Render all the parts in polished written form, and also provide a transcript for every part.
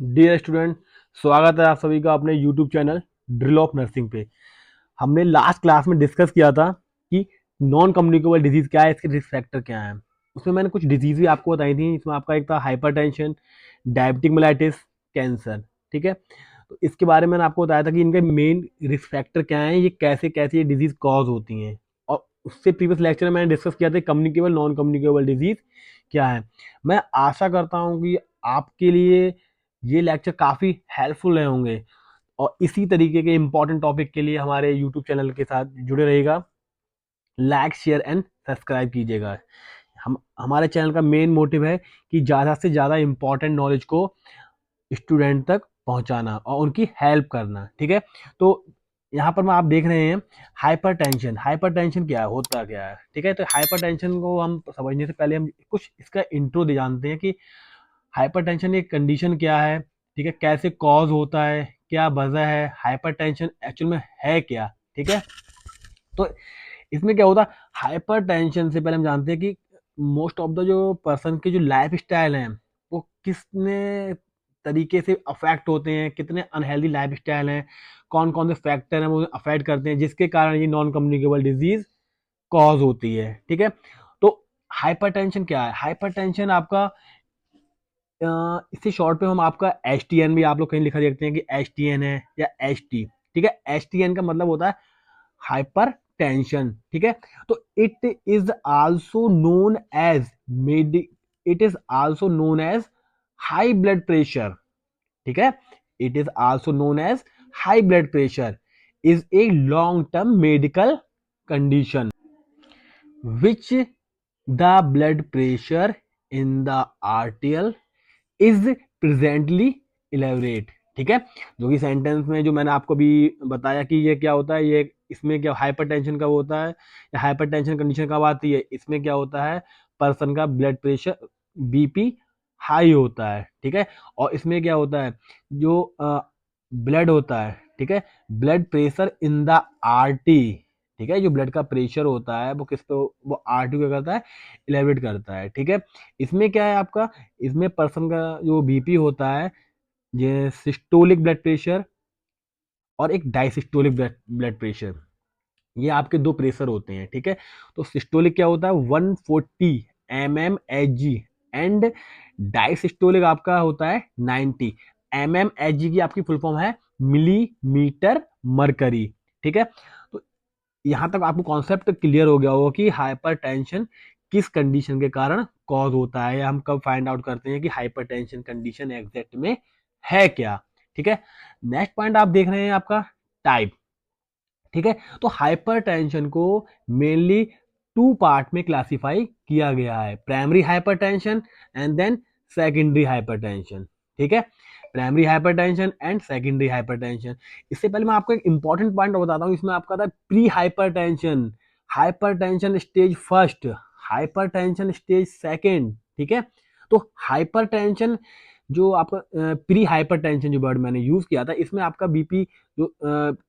Dear student, स्वागत है आप सभी का अपने YouTube channel drill of nursing पे। हमने लास्ट क्लास में डिस्कस किया था कि नॉन कम्युनिकेबल डिजीज क्या है, इसके रिस्क फैक्टर क्या है। उसमें मैंने कुछ डिजीज भी आपको बताई थी। इसमें आपका एक था हाइपरटेंशन, डायबिटिक मेलाइटिस, कैंसर। ठीक है, तो इसके बारे में मैंने आपको बताया था कि इनके मेन रिस्क फैक्टर क्या है, ये कैसे कैसे ये डिजीज कॉज होती हैं। और उससे प्रीवियस लेक्चर में मैंने डिस्कस किया था कम्युनिकेबल नॉन कम्युनिकेबल डिजीज क्या है। मैं आशा करता हूँ कि आपके लिए ये लेक्चर काफ़ी हेल्पफुल रहे होंगे, और इसी तरीके के इंपॉर्टेंट टॉपिक के लिए हमारे यूट्यूब चैनल के साथ जुड़े रहिएगा। लाइक, शेयर एंड सब्सक्राइब कीजिएगा। हम हमारे चैनल का मेन मोटिव है कि ज़्यादा से ज़्यादा इंपॉर्टेंट नॉलेज को स्टूडेंट तक पहुंचाना और उनकी हेल्प करना। ठीक है, तो यहाँ पर मैं आप देख रहे हैं हाइपरटेंशन। हाइपरटेंशन क्या है, होता क्या है। ठीक है, तो हाइपरटेंशन को हम समझने से पहले हम कुछ इसका इंट्रो दे जानते हैं कि हाइपरटेंशन एक कंडीशन क्या है। ठीक है, कैसे कॉज होता है, क्या वजह है, हाइपरटेंशन एक्चुअल में है क्या। ठीक है, तो इसमें क्या होता है, हाइपरटेंशन से पहले हम जानते हैं कि मोस्ट ऑफ द जो पर्सन के जो लाइफ स्टाइल हैं वो कितने तरीके से अफेक्ट होते हैं, कितने अनहेल्दी लाइफ स्टाइल हैं, कौन कौन से फैक्टर हैं वो अफेक्ट करते हैं, जिसके कारण ये नॉन कम्युनिकेबल डिजीज कॉज होती है। ठीक है, तो हाइपरटेंशन क्या है। हाइपरटेंशन आपका इससे शॉर्ट पे हम आपका एच टी एन भी आप लोग कहीं लिखा देखते हैं कि एच टी एन है या एच टी। ठीक है, एच टी एन का मतलब होता है हाइपर टेंशन। ठीक है, तो it is also known as made it is also known as high blood pressure. ठीक है, it is also known as high blood pressure is a long term medical condition which the blood pressure in the arterial is presently elevated. ठीक है, जो कि sentence में जो मैंने आपको भी बताया कि ये क्या होता है, ये इसमें क्या हाइपरटेंशन कब होता है या हाइपरटेंशन कंडीशन कब आती है। इसमें क्या होता है, पर्सन का ब्लड प्रेशर बीपी हाई होता है। ठीक है, और इसमें क्या होता है, जो ब्लड होता है, ठीक है, blood pressure in the RT. ठीक है, जो ब्लड का प्रेशर होता है वो किस पे, वो आरटी क्या करता है, इलेबरेट करता है। ठीक है, इसमें क्या है आपका, इसमें पर्सन का जो बीपी होता है, ये सिस्टोलिक ब्लड प्रेशर और एक डायसिस्टोलिक ब्लड प्रेशर, ये आपके दो प्रेशर होते हैं। ठीक है, तो सिस्टोलिक क्या होता है 140 mmHg एंड डायसिस्टोलिक आपका होता है 90 mmHg की आपकी फुल फॉर्म है मिलीमीटर मरकरी। ठीक है, तो यहाँ तक आपको कॉन्सेप्ट क्लियर हो गया होगा कि हाइपरटेंशन किस कंडीशन के कारण कॉज होता है, या हम कब फाइंड आउट करते हैं कि हाइपरटेंशन कंडीशन एग्जैक्ट में है क्या। ठीक है, नेक्स्ट पॉइंट आप देख रहे हैं आपका टाइप। ठीक है, तो हाइपरटेंशन को मेनली टू पार्ट में क्लासिफाई किया गया है, primary hypertension and then secondary hypertension. ठीक है, primary hypertension and secondary hypertension. इससे पहले मैं आपको एक इंपॉर्टेंट पॉइंट बताता हूँ, इसमें आपका था pre hypertension, hypertension stage first, hypertension stage second. ठीक है, तो हाइपरटेंशन जो आपका प्री हाइपरटेंशन जो वर्ड मैंने यूज किया था, इसमें आपका बीपी जो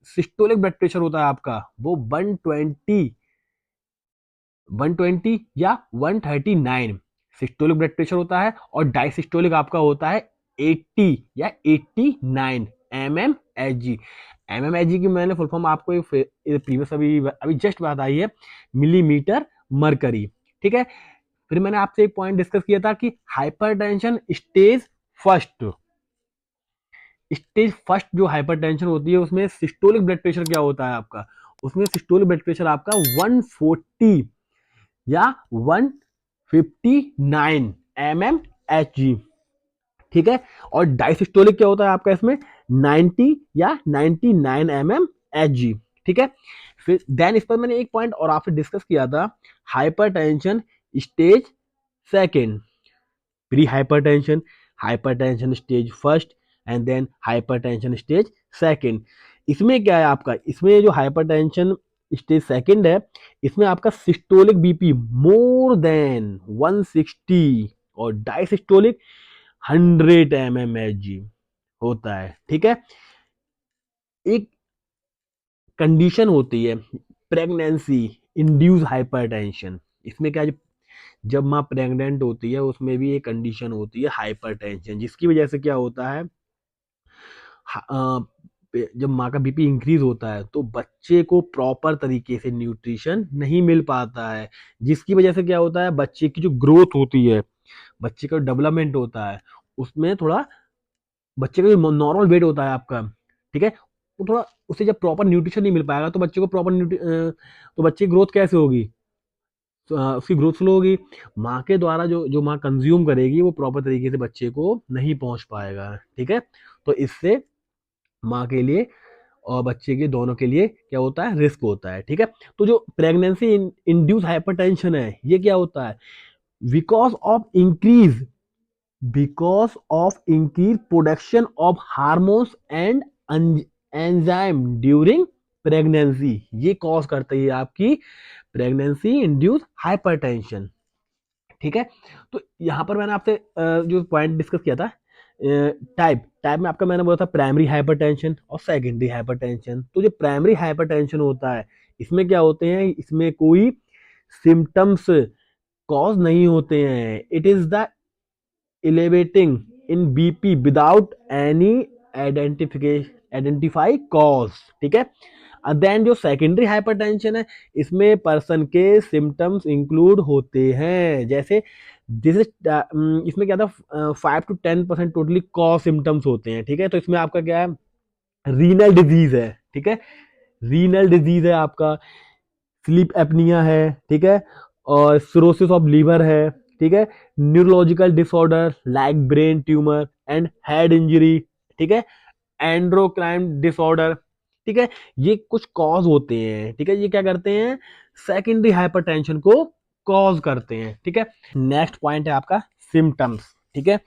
सिस्टोलिक ब्लड प्रेशर होता है आपका वो 120 या 139 सिस्टोलिक ब्लड प्रेशर होता है, और डायसिस्टोलिक आपका होता है 80 या 89 mmHg। mmHg की मैंने फुल फॉर्म आपको प्रीवियस अभी अभी जस्ट बात आई है, मिलीमीटर मरकरी। ठीक है, फिर मैंने आपसे एक पॉइंट डिस्कस किया था कि हाइपरटेंशन फर्स्ट स्टेज फर्स्ट जो हाइपरटेंशन होती है उसमें सिस्टोलिक ब्लड प्रेशर क्या होता है आपका, उसमें सिस्टोलिक ब्लड प्रेशर आपका 140 या 159 mmHg। ठीक है, और डायसिस्टोलिक क्या होता है आपका इसमें 90 या 99 mmHg। ठीक है, फिर देन इस पर मैंने एक पॉइंट और आपसे डिस्कस किया था, hypertension stage second, pre hypertension, hypertension stage first and then hypertension stage second. इसमें क्या है आपका, इसमें जो हाइपरटेंशन स्टेज सेकंड है, इसमें आपका सिस्टोलिक बीपी मोर देन 160 और डायसिस्टोलिक 100 mmHg होता है। ठीक है, एक कंडीशन होती है प्रेगनेंसी इंड्यूस हाइपरटेंशन। इसमें क्या है, जब माँ प्रेग्नेंट होती है उसमें भी एक कंडीशन होती है हाइपरटेंशन, जिसकी वजह से क्या होता है, जब माँ का बीपी इंक्रीज होता है तो बच्चे को प्रॉपर तरीके से न्यूट्रिशन नहीं मिल पाता है, जिसकी वजह से क्या होता है, बच्चे की जो ग्रोथ होती है, बच्चे का डेवलपमेंट होता है, उसमें थोड़ा, बच्चे का जो नॉर्मल वेट होता है आपका, ठीक है, वो थोड़ा, उसे जब प्रॉपर न्यूट्रिशन नहीं मिल पाएगा तो बच्चे को तो बच्चे की ग्रोथ कैसे होगी, तो, उसकी ग्रोथ स्लो होगी। माँ के द्वारा जो जो माँ कंज्यूम करेगी वो प्रॉपर तरीके से बच्चे को नहीं पहुंच पाएगा, ठीक है। तो इससे माँ के लिए और बच्चे के दोनों के लिए क्या होता है, रिस्क होता है, ठीक है। तो जो प्रेगनेंसी इंड्यूस हाइपरटेंशन है, ये क्या होता है, because of increase production of hormones and enzyme during pregnancy, ये कॉज करती है आपकी प्रेगनेंसी इंड्यूस हाइपरटेंशन, ठीक है। तो यहाँ पर मैंने आपसे जो पॉइंट डिस्कस किया था, टाइप टाइप में आपका मैंने बोला था प्राइमरी हाइपरटेंशन और सेकेंडरी हाइपरटेंशन। तो जो प्राइमरी हाइपरटेंशन होता है, इसमें क्या होते हैं, इसमें कोई सिम्टम्स कॉज नहीं होते हैं, it is the elevating in BP without any identify cause, ठीक है। देन जो सेकेंडरी हाइपरटेंशन है, इसमें पर्सन के सिम्टम्स इंक्लूड होते हैं, जैसे दिस इज, इसमें क्या था, 5 to 10% टोटली कॉज सिम्टम्स होते हैं, ठीक है। तो इसमें आपका क्या है, रीनल डिजीज है, ठीक है, रीनल डिजीज है आपका, स्लीप एपनिया है, ठीक है, और सिरोसिस ऑफ लीवर है, ठीक है, neurological disorder like brain tumour and head injury, ठीक है, एंड्रोक्राइन डिसऑर्डर, ठीक है, ये कुछ कॉज होते हैं, ठीक है, ये क्या करते हैं, सेकेंडरी हाइपरटेंशन को कॉज करते हैं, ठीक है। नेक्स्ट पॉइंट है आपका सिम्टम्स, ठीक है।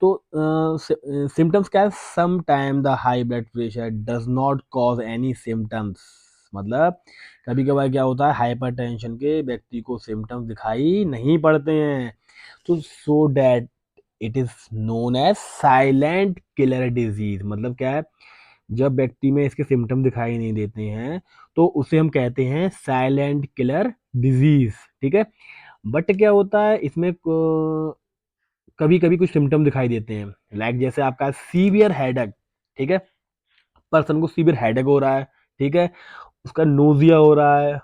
तो सिम्टम्स क्या है, some time the high blood pressure does not cause any symptoms, मतलब कभी कभार क्या होता है, हाइपरटेंशन के व्यक्ति को सिम्टम्स दिखाई नहीं पड़ते हैं, तो so that it is known as silent killer disease, मतलब क्या है, जब व्यक्ति में इसके सिम्टम दिखाई नहीं देते हैं तो उसे हम कहते हैं साइलेंट किलर डिजीज, ठीक है। बट क्या होता है इसमें, कभी कभी कुछ सिम्टम दिखाई देते हैं, लाइक जैसे आपका सीवियर हेडेक, ठीक है, पर्सन को सीवियर हेडेक हो रहा है, ठीक है, उसका नोजिया हो रहा है,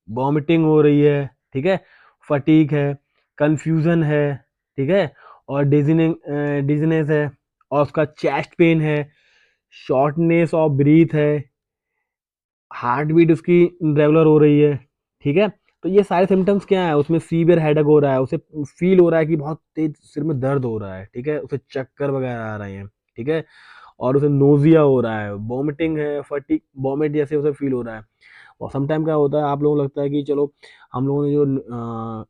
वॉमिटिंग हो रही है, ठीक है, फटीक है, कंफ्यूजन है, ठीक है, और डिजीनेस है, और उसका चेस्ट पेन है, शॉर्टनेस ऑफ ब्रीथ है, हार्ट बीट उसकी रेगुलर हो रही है, ठीक है। तो ये सारे सिम्टम्स क्या है, उसमें सीवियर हेडेक हो रहा है, उसे फील हो रहा है कि बहुत तेज सिर में दर्द हो रहा है, ठीक है, उसे चक्कर वगैरह आ रहे हैं, ठीक है, और उसे नोजिया हो रहा है, वॉमिटिंग है, फटीक, वॉमिट जैसे उसे फील हो रहा है। और समटाइम क्या होता है, आप लोगों को लगता है कि चलो हम लोगों ने जो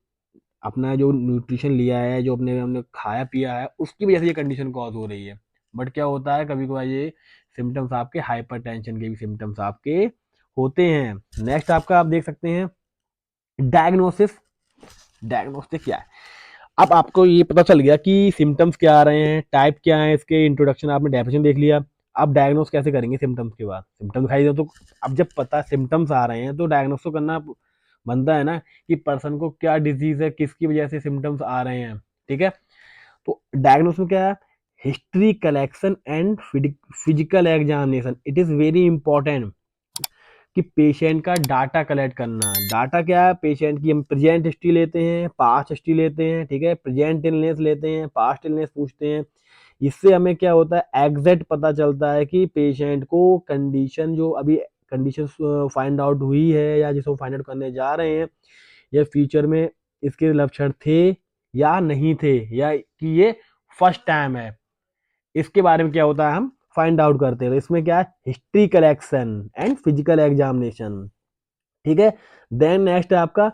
अपना जो न्यूट्रिशन लिया है, जो अपने हमने खाया पिया है, उसकी वजह से ये कंडीशन कॉज हो रही है। बट क्या होता है, कभी कभार ये सिम्टम्स आपके हाइपरटेंशन के भी सिम्टम्स आपके होते हैं। नेक्स्ट आपका आप देख सकते हैं डायग्नोसिस। डायग्नोस्टिक क्या है, अब आपको ये पता चल गया कि सिम्टम्स क्या आ रहे हैं, टाइप क्या है इसके, इंट्रोडक्शन आपने डेफिनेशन देख लिया। अब डायग्नोस कैसे करेंगे सिम्टम्स के बाद, सिम्टम्स दिखाई दे तो, अब जब पता सिम्टम्स आ रहे हैं तो डायग्नोस तो करना बनता है ना, कि पर्सन को क्या डिजीज है, किसकी वजह से सिम्टम्स आ रहे हैं, ठीक है। तो डायग्नोस में क्या है, history collection and physical examination, it is very important कि पेशेंट का डाटा कलेक्ट करना। डाटा क्या है, पेशेंट की हम प्रेजेंट हिस्ट्री लेते हैं, पास्ट हिस्ट्री लेते हैं, ठीक है, प्रेजेंट इलनेस लेते हैं, पास्ट इलनेस पूछते हैं। इससे हमें क्या होता है, एग्जैक्ट पता चलता है कि पेशेंट को कंडीशन, जो अभी कंडीशन फाइंड आउट हुई है या जिसको फाइंड आउट करने जा रहे हैं, या फ्यूचर में इसके लक्षण थे या नहीं थे, या कि ये फर्स्ट टाइम है, इसके बारे में क्या होता है, हम फाइंड आउट करते हैं। तो इसमें क्या है, history collection and physical examination, ठीक है। देन नेक्स्ट है आपका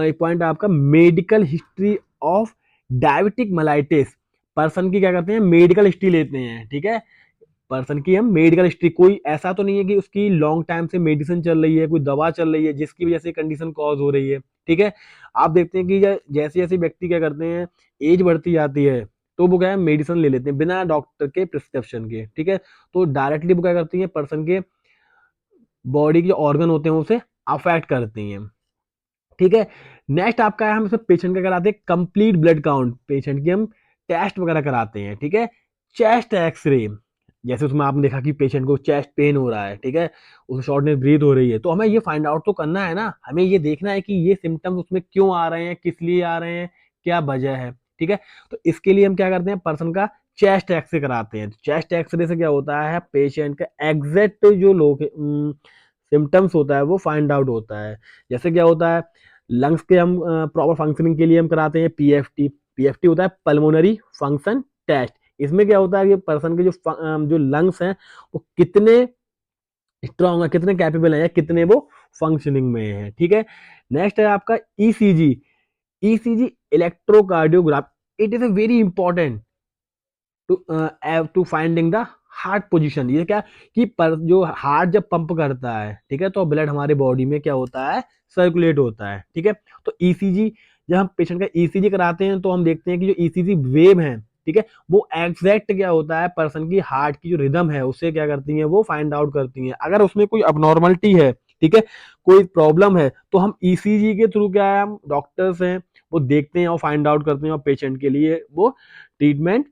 एक पॉइंट आपका medical history of diabetic mellitus. Person की क्या करते हैं, मेडिकल हिस्ट्री लेते हैं, ठीक है, पर्सन की हम मेडिकल हिस्ट्री, कोई ऐसा तो नहीं है कि उसकी लॉन्ग टाइम से मेडिसिन चल रही है, कोई दवा चल रही है जिसकी वजह से कंडीशन कॉज हो रही है, ठीक है। आप देखते हैं कि जैसे जैसे व्यक्ति क्या करते हैं, एज बढ़ती जाती है तो वो क्या है, मेडिसिन ले लेते हैं बिना डॉक्टर के प्रिस्क्रिप्शन के, ठीक है। तो डायरेक्टली वो क्या करती है, पर्सन के बॉडी के ऑर्गन होते हैं उसे अफेक्ट करती हैं, ठीक है। नेक्स्ट आपका है, हम इसमें पेशेंट का कराते हैं कंप्लीट ब्लड काउंट, पेशेंट की हम टेस्ट वगैरह कराते हैं, ठीक है, चेस्ट एक्सरे, जैसे उसमें आपने देखा कि पेशेंट को चेस्ट पेन हो रहा है, ठीक है, उसे शॉर्टनेस ब्रीथ हो रही है, तो हमें ये फाइंड आउट तो करना है ना, हमें ये देखना है कि ये सिम्टम्स उसमें क्यों आ रहे हैं, किस लिए आ रहे हैं, क्या वजह है, ठीक है। तो इसके लिए हम क्या करते हैं, पर्सन का चेस्ट एक्सरे कराते हैं। चेस्ट एक्सरे से क्या होता है, पेशेंट का एग्जैक्ट जो लोग सिम्टम्स होता है वो फाइंड आउट होता है। जैसे क्या होता है, लंग्स के हम प्रॉपर फंक्शनिंग के लिए हम कराते हैं पीएफटी। पीएफटी होता है पल्मोनरी फंक्शन टेस्ट। इसमें क्या होता है कि पर्सन के जो लंग्स हैं वो कितने स्ट्रांग है, कितने कैपेबल है, या कितने वो फंक्शनिंग में है, ठीक है। नेक्स्ट है आपका ECG. ECG electrocardiograph, it is a very important to finding the heart position. ये क्या कि जो हार्ट जब पंप करता है, ठीक है, तो ब्लड हमारे बॉडी में क्या होता है, सर्कुलेट होता है, ठीक है। तो ईसीजी, जब हम पेशेंट का ईसीजी कराते हैं तो हम देखते हैं कि जो ईसीजी वेव है, ठीक है, वो एग्जैक्ट क्या होता है, पर्सन की हार्ट की जो रिदम है उससे क्या करती है, वो फाइंड आउट करती है। अगर उसमें कोई अबनॉर्मलिटी है, ठीक है, कोई प्रॉब्लम है, तो हम ईसीजी के थ्रू क्या है, हम डॉक्टर्स हैं वो देखते हैं और फाइंड आउट करते हैं और पेशेंट के लिए वो ट्रीटमेंट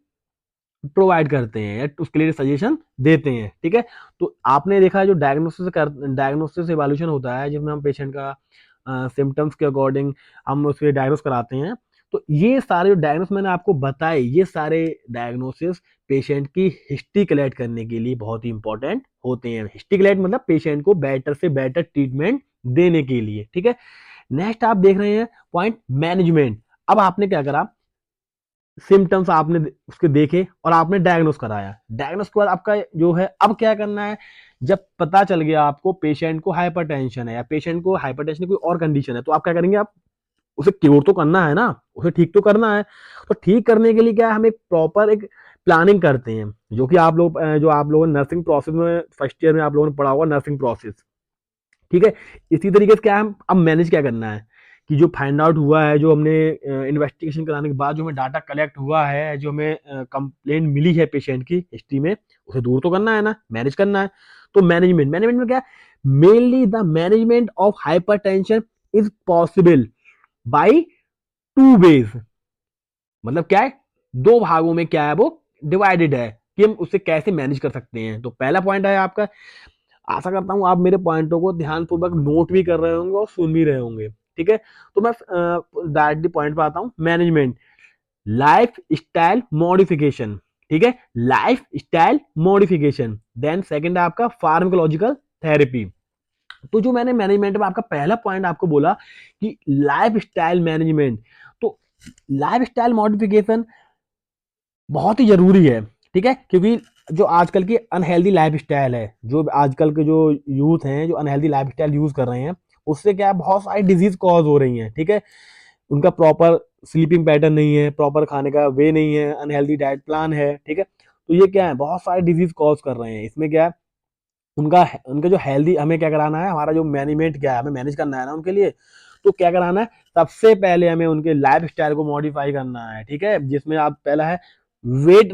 प्रोवाइड करते हैं या उसके लिए सजेशन देते हैं, ठीक है। तो आपने देखा जो डायग्नोसिस इवैल्यूएशन होता है, जिसमें हम पेशेंट का सिम्टम्स के अकॉर्डिंग हम उसके डायग्नोस कराते हैं। तो ये सारे जो डायग्नोस मैंने आपको बताए, ये सारे डायग्नोसिस पेशेंट की हिस्ट्री कलेक्ट करने के लिए बहुत ही इंपॉर्टेंट होते हैं। हिस्ट्री कलेक्ट मतलब पेशेंट को बेटर से बेटर ट्रीटमेंट देने के लिए, ठीक है। नेक्स्ट आप देख रहे हैं पॉइंट मैनेजमेंट। अब आपने क्या करा, सिम्टम्स आपने उसके देखे और आपने डायग्नोस कराया। डायग्नोस के बाद आपका जो है अब क्या करना है, जब पता चल गया आपको पेशेंट को हाइपरटेंशन है या पेशेंट को हाइपरटेंशन कोई और कंडीशन है, तो आप क्या करेंगे, आप उसे क्योर तो करना है ना, उसे ठीक तो करना है। तो ठीक करने के लिए क्या है, हम एक प्रॉपर एक प्लानिंग करते हैं, जो कि आप लोग जो आप लोगों ने नर्सिंग प्रोसेस में फर्स्ट ईयर में आप लोगों ने पढ़ा होगा, नर्सिंग प्रोसेस, ठीक है। इसी तरीके से क्या है, अब मैनेज क्या करना है कि जो फाइंड आउट हुआ है, जो हमने इन्वेस्टिगेशन कराने के बाद जो हमें डाटा कलेक्ट हुआ है, जो हमें कंप्लेंट मिली है पेशेंट की हिस्ट्री में, उसे दूर तो करना है ना, मैनेज करना है। तो मैनेजमेंट मैनेजमेंट में क्या, mainly the management of hypertension is possible by two ways. मतलब क्या है, दो भागों में क्या है वो डिवाइडेड है कि हम उसे कैसे मैनेज कर सकते हैं। तो पहला पॉइंट है आपका, आशा करता हूँ आप मेरे पॉइंटों को ध्यानपूर्वक नोट भी कर रहे होंगे और सुन भी रहे होंगे, ठीक है। तो मैं डायरेक्टली पॉइंट पे आता हूँ, मैनेजमेंट लाइफ स्टाइल मॉडिफिकेशन, ठीक है, life style modification. Then second है आपका फार्माकोलॉजिकल थेरेपी। तो जो मैंने मैनेजमेंट में आपका पहला पॉइंट आपको बोला कि लाइफ स्टाइल मैनेजमेंट, तो लाइफ स्टाइल मॉडिफिकेशन बहुत ही जरूरी है, ठीक है, क्योंकि जो आजकल की अनहेल्दी लाइफस्टाइल है, जो आजकल के जो यूथ हैं जो अनहेल्दी लाइफस्टाइल यूज कर रहे हैं, उससे क्या है, बहुत सारी डिजीज कॉज हो रही हैं, ठीक है। उनका प्रॉपर स्लीपिंग पैटर्न नहीं है, प्रॉपर खाने का वे नहीं है, अनहेल्दी डाइट प्लान है, ठीक है। तो ये क्या है, बहुत सारे डिजीज कॉज कर रहे हैं। इसमें क्या है, उनका उनका जो हेल्दी हमें क्या कराना है, हमारा जो मैनेजमेंट क्या है, हमें मैनेज करना है ना उनके लिए। तो क्या कराना है, सबसे पहले हमें उनके लाइफ स्टाइल को मॉडिफाई करना है, ठीक है, जिसमें आप पहला है वेट,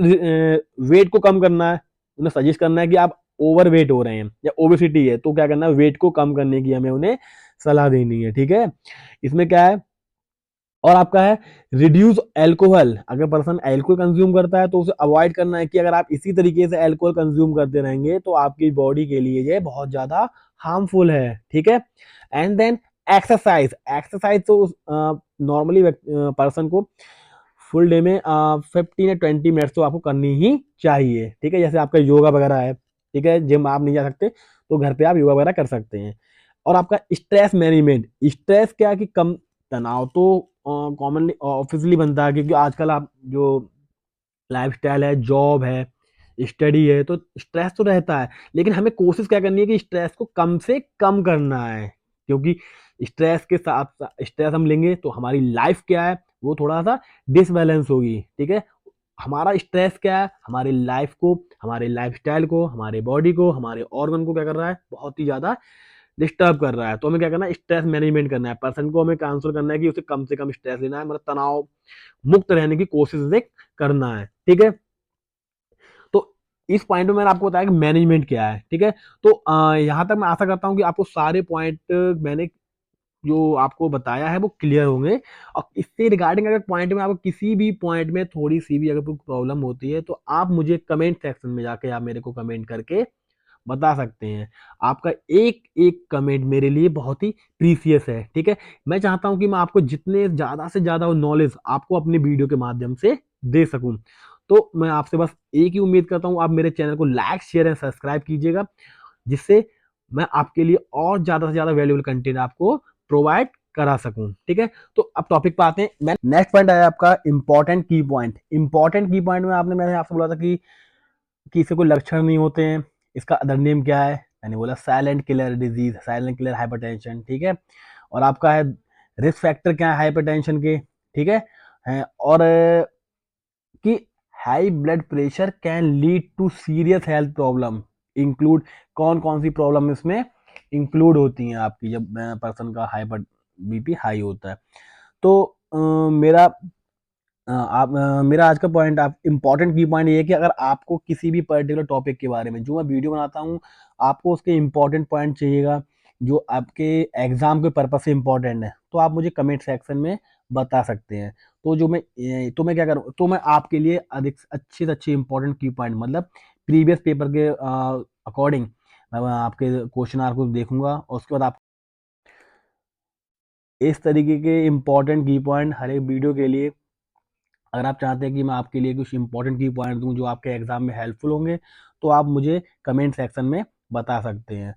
वेट को कम करना है। उन्हें सजेस्ट करना है कि आप ओवर वेट हो रहे हैं या ओबेसिटी है, तो क्या करना है, वेट को कम करने की हमें उन्हें सलाह देनी है, ठीक है। इसमें क्या है, और आपका है रिड्यूस एल्कोहल। अगर पर्सन एल्कोहल कंज्यूम करता है तो उसे अवॉइड करना है, कि अगर आप इसी तरीके से एल्कोहल कंज्यूम करते रहेंगे तो आपकी बॉडी के लिए ये बहुत ज्यादा हार्मफुल है, ठीक है। And then exercise. एक्सरसाइज तो नॉर्मली पर्सन को फुल डे में 15 या 20 मिनट्स तो आपको करनी ही चाहिए, ठीक है। जैसे आपका योगा वगैरह है, ठीक है, जिम आप नहीं जा सकते तो घर पे आप योगा वगैरह कर सकते हैं। और आपका स्ट्रेस मैनेजमेंट, स्ट्रेस क्या है कि कम, तनाव तो कॉमनली ऑब्वियसली बनता है, क्योंकि आजकल आप जो लाइफस्टाइल है, जॉब है, स्टडी है, तो स्ट्रेस तो रहता है, लेकिन हमें कोशिश क्या करनी है कि स्ट्रेस को कम से कम करना है। क्योंकि स्ट्रेस के साथ स्ट्रेस हम लेंगे तो हमारी लाइफ क्या है, वो थोड़ा सा डिसबैलेंस होगी, ठीक है। हमारा स्ट्रेस क्या है, हमारी लाइफ को, हमारे लाइफस्टाइल को, हमारे बॉडी को, हमारे ऑर्गन को क्या कर रहा है, बहुत ही ज्यादा डिस्टर्ब कर रहा है। तो हमें क्या करना है, स्ट्रेस मैनेजमेंट करना है, पर्सन को हमें काउंसल करना है कि उसे कम से कम स्ट्रेस लेना है, मतलब तनाव मुक्त रहने की कोशिश उसे करना है, ठीक है। तो इस पॉइंट में मैंने आपको बताया कि मैनेजमेंट क्या है, ठीक है। तो यहाँ तक मैं आशा करता हूँ कि आपको सारे पॉइंट मैंने जो आपको बताया है वो क्लियर होंगे। और इससे रिगार्डिंग अगर पॉइंट में आपको किसी भी पॉइंट में थोड़ी सी भी अगर प्रॉब्लम होती है तो आप मुझे कमेंट सेक्शन में जाके आप मेरे को कमेंट करके बता सकते हैं। आपका एक एक कमेंट मेरे लिए बहुत ही प्रीसियस है, ठीक है। मैं चाहता हूं कि मैं आपको जितने ज्यादा से ज्यादा नॉलेज आपको अपने वीडियो के माध्यम से दे सकूं। तो मैं आपसे बस एक ही उम्मीद करता हूं, आप मेरे चैनल को लाइक शेयर एंड सब्सक्राइब कीजिएगा, जिससे मैं आपके लिए और ज्यादा से ज्यादा वैल्यूबल कंटेंट आपको प्रोवाइड करा सकूं, ठीक है। तो अब टॉपिक पे आते हैं। मैं नेक्स्ट पॉइंट आया आपका इंपॉर्टेंट की पॉइंट। इंपॉर्टेंट की पॉइंट में मैंने आपसे बोला था कि इससे कोई लक्षण नहीं होते हैं, इसका अदर नेम क्या है, मैंने बोला silent killer disease, silent killer hypertension, ठीक है। और आपका है रिस्क फैक्टर क्या है हाइपरटेंशन के, ठीक है। और कि high blood pressure can lead to serious health problem, include कौन कौन सी प्रॉब्लम इसमें इंक्लूड होती हैं आपकी जब पर्सन का हाइपर बीपी हाई होता है। तो मेरा मेरा आज का पॉइंट आप इंपॉर्टेंट की पॉइंट ये है कि अगर आपको किसी भी पर्टिकुलर टॉपिक के बारे में जो मैं वीडियो बनाता हूँ, आपको उसके इंपॉर्टेंट पॉइंट चाहिएगा जो आपके एग्जाम के पर्पज से इंपॉर्टेंट है, तो आप मुझे कमेंट सेक्शन में बता सकते हैं। तो मैं क्या करूँ, तो मैं आपके लिए अधिक अच्छे से अच्छे इंपॉर्टेंट की पॉइंट मतलब प्रीवियस पेपर के अकॉर्डिंग मैं आपके क्वेश्चन आंसर को देखूंगा और उसके बाद आप इस तरीके के इंपॉर्टेंट की पॉइंट हर एक वीडियो के लिए, अगर आप चाहते हैं कि मैं आपके लिए कुछ इंपॉर्टेंट की पॉइंट दूं जो आपके एग्जाम में हेल्पफुल होंगे, तो आप मुझे कमेंट सेक्शन में बता सकते हैं।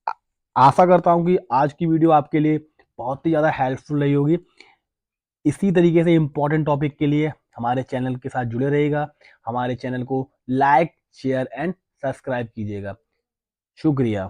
आ- आशा करता हूं कि आज की वीडियो आपके लिए बहुत ही ज़्यादा हेल्पफुल रही होगी। इसी तरीके से इंपॉर्टेंट टॉपिक के लिए हमारे चैनल के साथ जुड़े रहिएगा, हमारे चैनल को लाइक शेयर एंड सब्सक्राइब कीजिएगा। शुक्रिया।